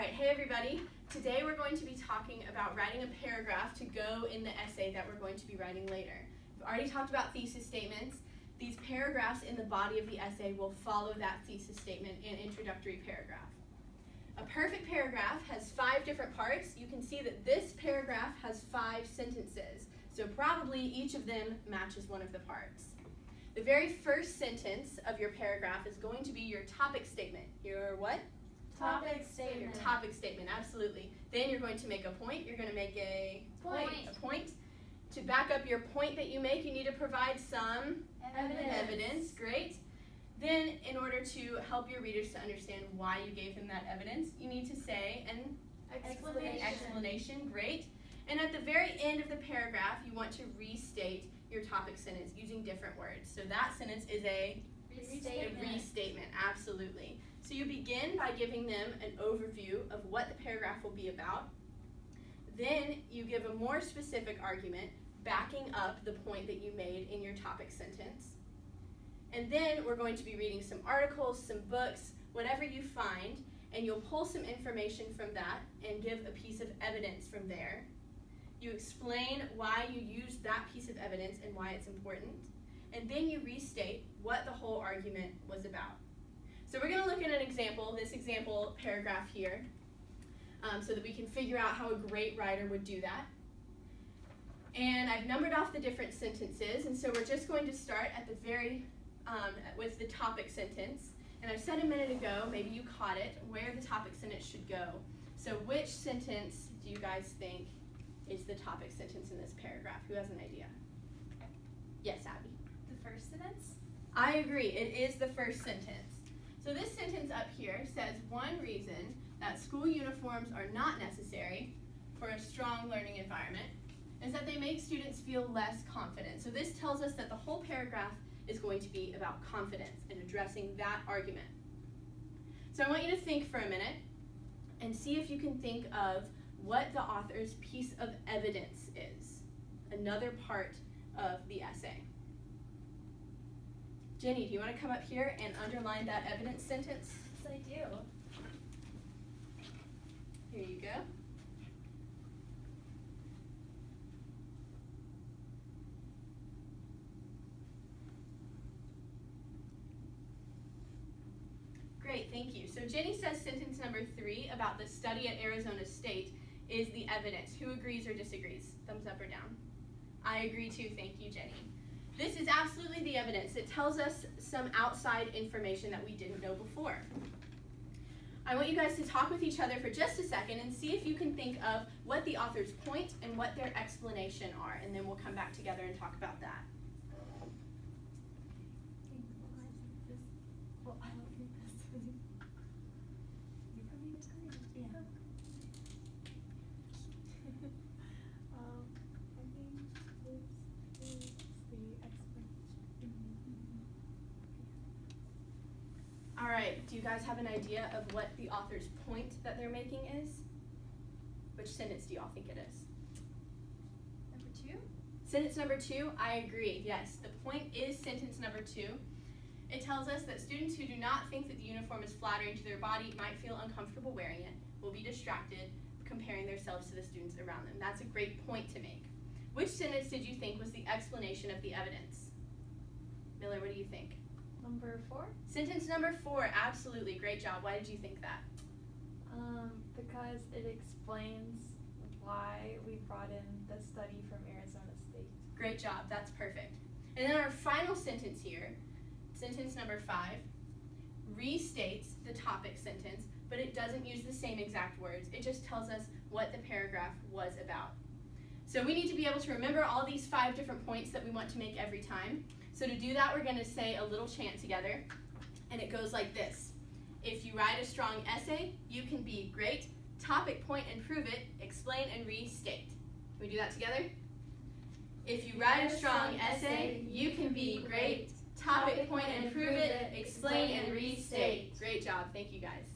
Alright, hey everybody. Today we're going to be talking about writing a paragraph to go in the essay that we're going to be writing later. We've already talked about thesis statements. These paragraphs in the body of the essay will follow that thesis statement and introductory paragraph. A perfect paragraph has 5 different parts. You can see that this paragraph has 5 sentences, so probably each of them matches one of the parts. The very first sentence of your paragraph is going to be your topic statement. Your what? Topic statement. Your topic statement, absolutely. Then you're going to make a point. You're going to make a point. To back up your point that you make, you need to provide some evidence. Great. Then, in order to help your readers to understand why you gave them that evidence, you need to say an explanation. Great. And at the very end of the paragraph, you want to restate your topic sentence using different words. So that sentence is a restatement, absolutely. So you begin by giving them an overview of what the paragraph will be about. Then you give a more specific argument backing up the point that you made in your topic sentence. And then we're going to be reading some articles, some books, whatever you find, and you'll pull some information from that and give a piece of evidence from there. You explain why you used that piece of evidence and why it's important. And then you restate what the whole argument was about. So we're going to look at an example, this example paragraph here, so that we can figure out how a great writer would do that. And I've numbered off the different sentences, and so we're just going to start at the very, with the topic sentence. And I said a minute ago, maybe you caught it, where the topic sentence should go. So which sentence do you guys think is the topic sentence in this paragraph? Who has an idea? Yes, Abby? The first sentence? I agree, it is the first sentence. So this sentence up here says one reason that school uniforms are not necessary for a strong learning environment is that they make students feel less confident. So this tells us that the whole paragraph is going to be about confidence and addressing that argument. So I want you to think for a minute and see if you can think of what the author's piece of evidence is, another part of the essay. Jenny, do you want to come up here and underline that evidence sentence? Yes, I do. Here you go. Great, thank you. So Jenny says sentence number 3 about the study at Arizona State is the evidence. Who agrees or disagrees? Thumbs up or down? I agree too, thank you, Jenny. This is absolutely the evidence. It tells us some outside information that we didn't know before. I want you guys to talk with each other for just a second and see if you can think of what the author's point and what their explanation are, and then we'll come back together and talk about that. All right, do you guys have an idea of what the author's point that they're making is? Which sentence do you all think it is? Number 2? Sentence number 2, I agree, yes. The point is sentence number 2. It tells us that students who do not think that the uniform is flattering to their body might feel uncomfortable wearing it, will be distracted, comparing themselves to the students around them. That's a great point to make. Which sentence did you think was the explanation of the evidence? Miller, what do you think? Number 4? Sentence number 4, absolutely, great job. Why did you think that? Because it explains why we brought in the study from Arizona State. Great job, that's perfect. And then our final sentence here, sentence number 5, restates the topic sentence, but it doesn't use the same exact words. It just tells us what the paragraph was about. So we need to be able to remember all these 5 different points that we want to make every time. So to do that, we're going to say a little chant together, and it goes like this. If you write a strong essay, you can be great. Topic, point, and prove it. Explain and restate. Can we do that together? If you write a strong essay, you can be great. Topic, point, and prove it. Explain and restate. Great job. Thank you, guys.